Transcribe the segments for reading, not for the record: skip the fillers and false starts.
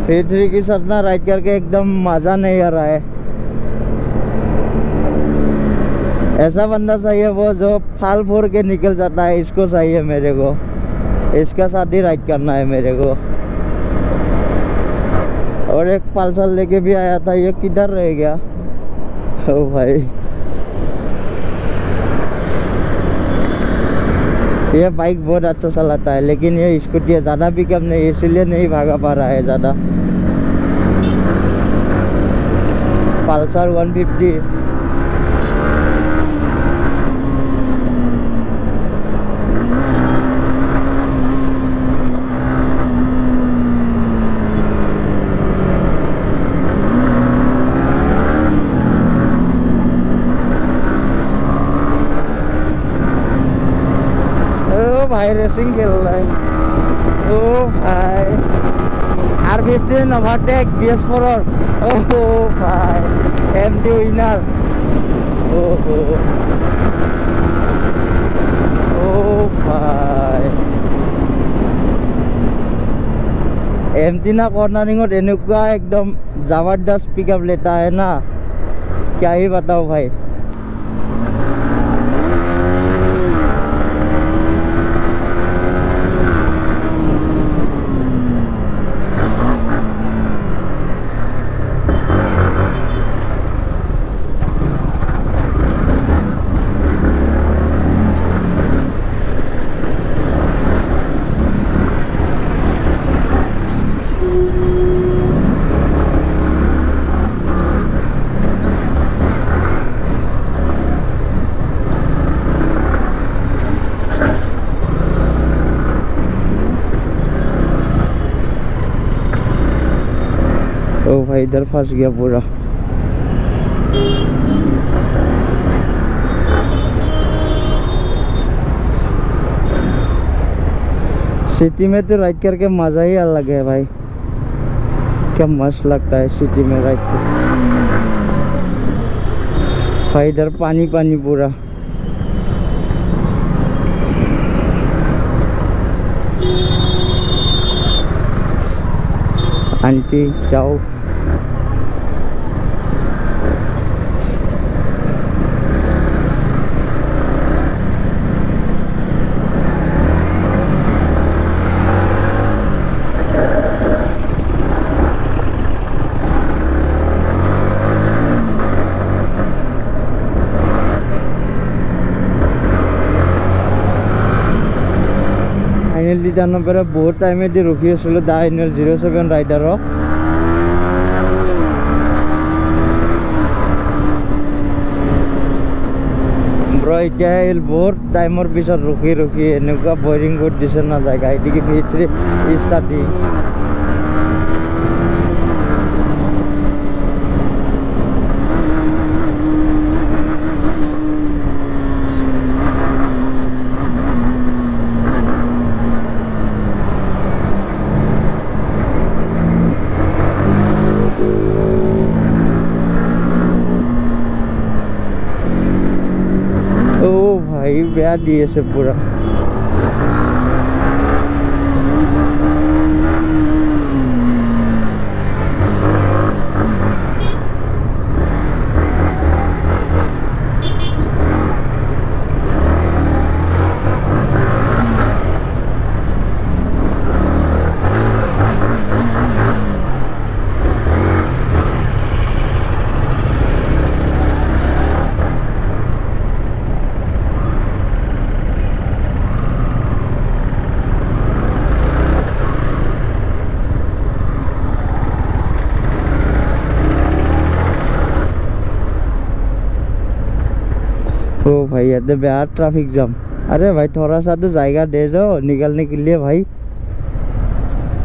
V3 के साथ ना राइड करके एकदम मज़ा नहीं आ रहा है। ऐसा बंदा चाहिए वो जो फाल फोड़ के निकल जाता है, इसको चाहिए मेरे को। इसका साथ ही राइड करना है मेरे को। और एक पल्सर लेके भी आया था, ये किधर रह गया? ओ भाई, ये बाइक बहुत अच्छा चलाता है, लेकिन ये स्कूटी ज़्यादा पिकअप नहीं, इसलिए नहीं भागा पा रहा है ज़्यादा। पल्सर 150। भाई रेसिंग खेल रहा है। ओ भाई, R15 ओवरटेक BS4 और ओ भाई MT विनर। ओ भाई, MT ना कॉर्नरिंग एनुका एकदम जबरदस्त पिकअप लेता है ना, क्या ही बताओ भाई। ओ भाई, इधर फंस गया पूरा। सिटी में तो राइड करके मज़ा ही अलग है भाई, क्या मस्त लगता है सिटी में राइड करके। भाई इधर पानी पानी पूरा। आंटी जाओ। फाइनली जाना पर बहुत टाइम रखी आसो दा एनुअल 07 राइडर ब्रो। इतना बहुत टाइमर पिछत रखी रखी एनेकुवा बोरिंग कर दिसे ना जगह एदिके V3 स्टार्टिंग। ओ भाई ब्याह दिए से पूरा। ओ भाई ये बेहद ट्रैफिक जाम। अरे भाई थोड़ा सा तो जायगा दे दो निकलने के लिए भाई।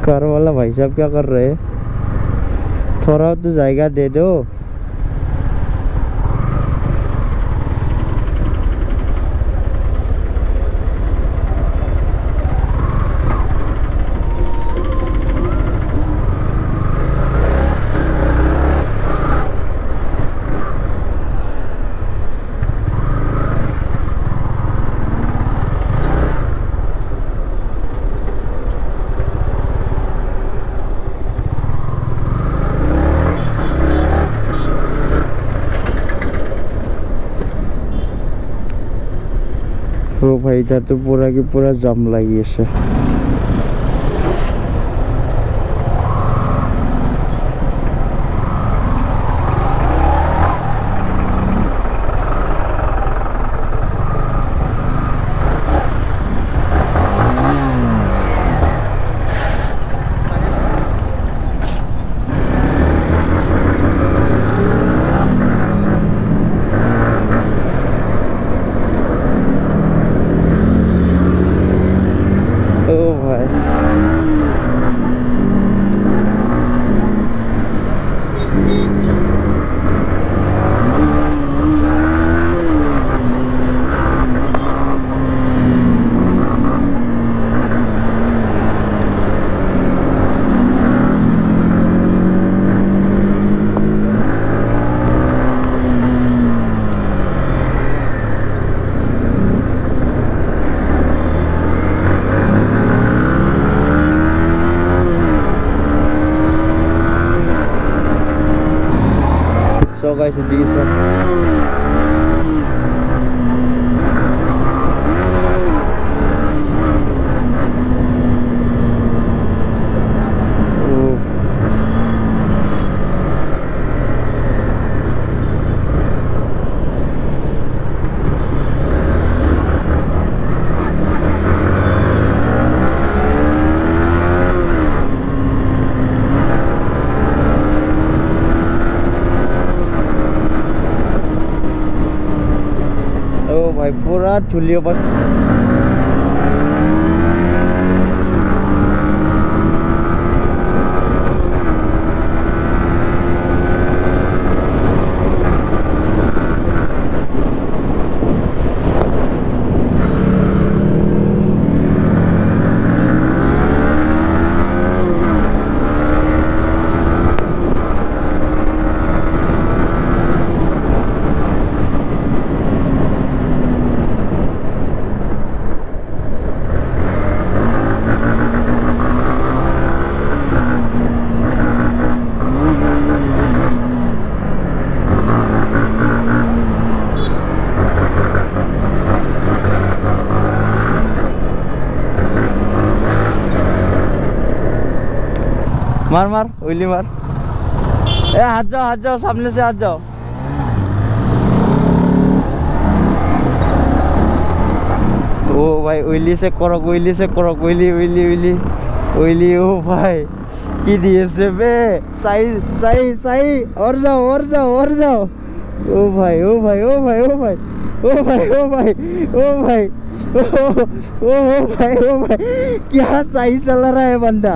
कार वाला भाई साहब क्या कर रहे हैं, थोड़ा तो जायगा दे दो। ओ भाई इधर तो पूरा की पूरा जाम लगी है। So guys, this one. भाई पूरा चुलियों पर मार मार उइली मार। ए हाथ जाओ सामने से हाथ जाओ। ओ भाई उइली से करो उइली ओ भाई की दिए से बे सही और जाओ। ओ भाई क्या सही चला रहा है बंदा,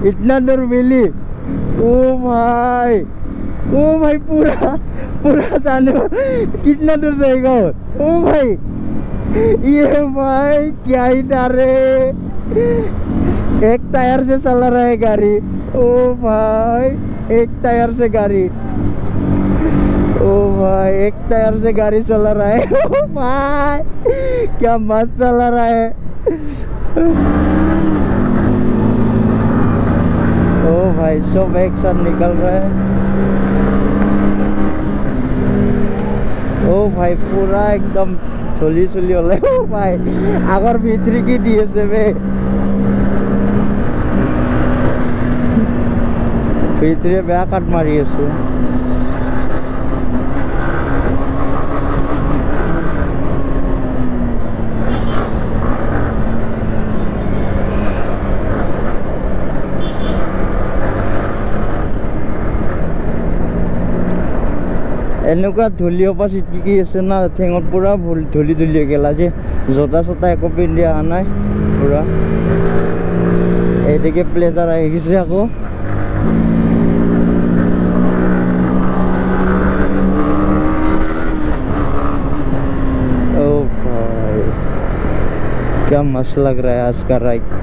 इतना दूर मिली। ओ भाई पूरा जाने कितना दूर जाएगा। ओ भाई ये भाई क्या ही डारे, एक टायर से चला रहा है गाड़ी। ओ भाई एक टायर से गाड़ी, ओ भाई एक टायर से गाड़ी चला रहा है। ओ भाई क्या मस्त चला रहा है। ओ भाई सब एक साथ निकल रहा है। ओ भाई पूरा एकदम चली होले। ओ भाई आगर भीतरी की दिए से बे, भीतरी बेया काट मारी आसो। এনেকুৱা ধূলিৰ পৰা চিটিকি আছে না, ঠেঙত পুৰা ধূলি গেলা যে জোতা চোতা একো পিন্ধি অহা নাই পুৰা। এইদিকে প্লেজাৰ আহি গৈছে আকৌ। ओ भाई क्या मस्त लग रहा है आज का राइड।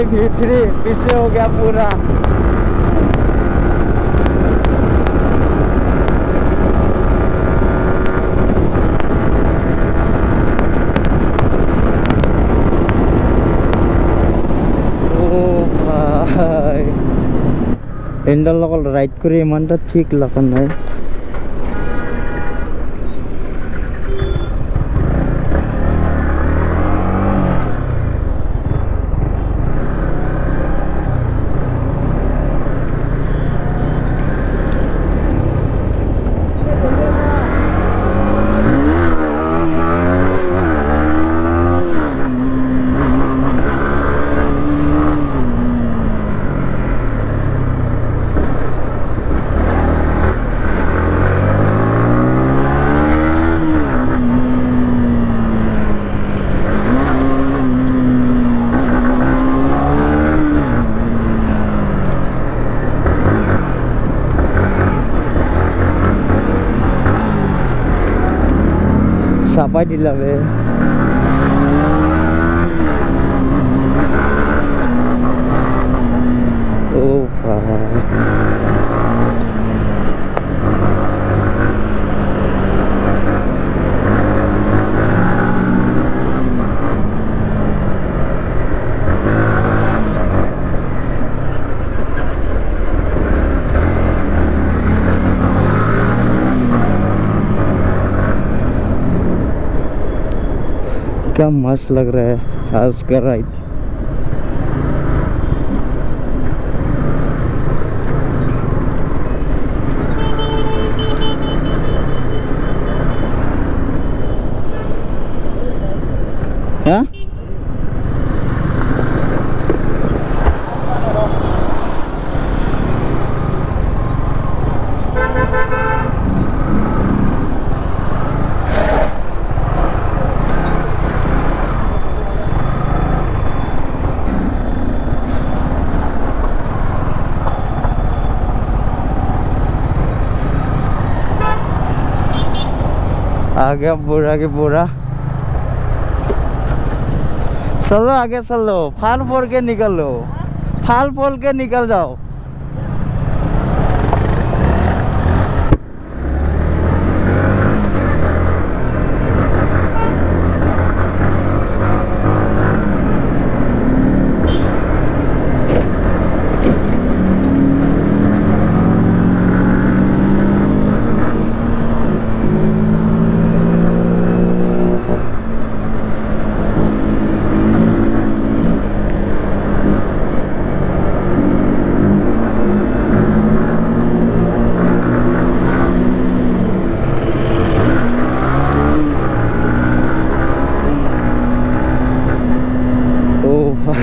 भीतरी पीछे हो गया पूरा। ভাই এন্ডার লগত রাইড করে ইমানটা ঠিক লাগা নাই চাপাই দিলা বে ও ভাই क्या मस्त लग रहा है आज का राइड हाँ आ गया पूरा के पूरा चलो आगे चलो फाल फोड़ के निकलो फाल फोड़ के निकल जाओ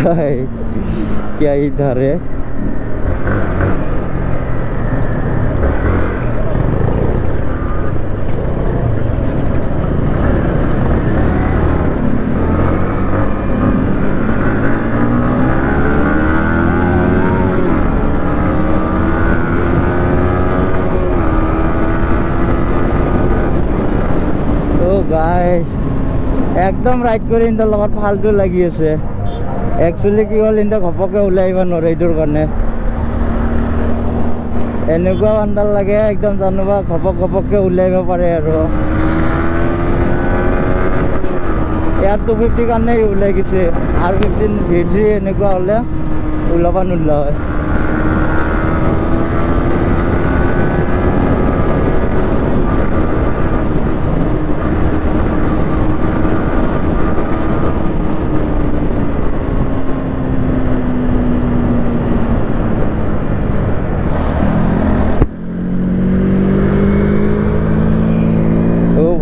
भाई क्या इधर है तो गाइस एकदम राइड कर इनर লগত फालतू लगी আছে एक्चुअली कि हल इनका घपके ऊल् नरे इधर कारण एनेकुवा आंदाल लगे एकदम जानोबा घपक घपके ऊल् पारे यार 250 कारण ऊल् गए R15 V3 एनेकुवा हले ऊल्बा नोल्ला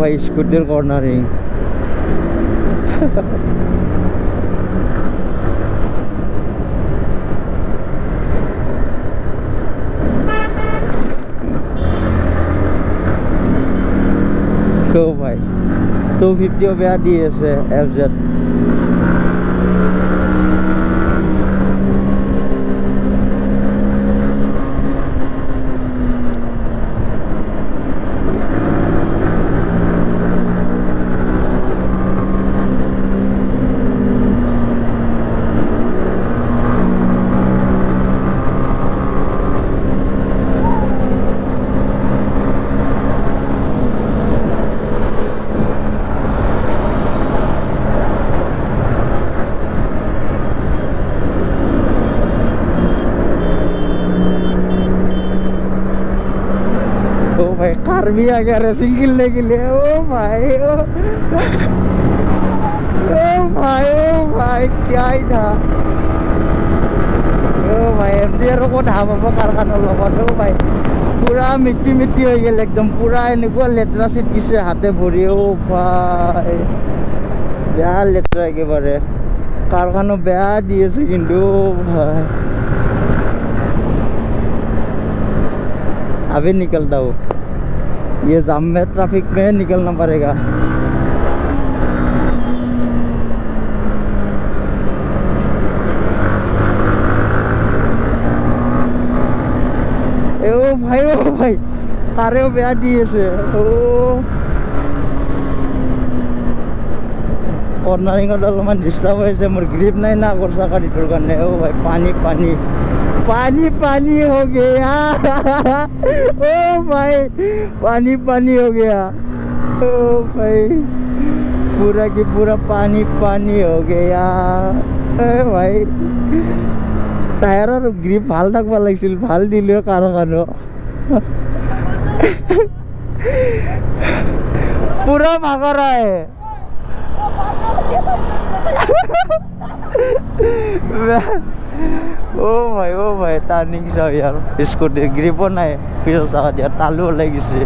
भाई स्कूटर कॉर्नरिंग तो भाई 250 बेया दी আছে FZ आर्मी आ गया रेसिंग खेलने के लिए। ओ भाई ओ भाई क्या ही था। ओ भाई एमडीआर को धाम अब कारखानार लगत। ओ भाई पूरा मिट्टी मिट्टी हो गल एकदम पूरा एनेकुवा लेतरा छिटकिছে हाथे भरि। ओ भाई बेया लेतरा एकेबारे कारखाना बेया দি আছে কিন্তু भाई अभी निकलता हूँ, ये जाम में ट्रैफिक में निकलना पड़ेगा। ओ भाई कारेও বেয়া দি আছে। ও কর্নারিংত অলপমান ডিস্টার্ব হৈছে, মোৰ গ্রিপ নাই না করছা গাড়িটোৰ কাৰণে। ओ भाई पानी पानी पानी पानी हो गया। ओ भाई पानी पानी हो गया। ओ भाई पूरा की पूरा पानी पानी हो गया। भाई टायरर ग्रिप ভাল থাকবা লাগিছিল, ভাল দিলে कारखानो पूरा भागा रहा है। ओ भाई टर्निंग सब यार स्कूटी ग्रिपो নাই, পিছৰ চাকা দিয়া তালু ওলাই গৈছে।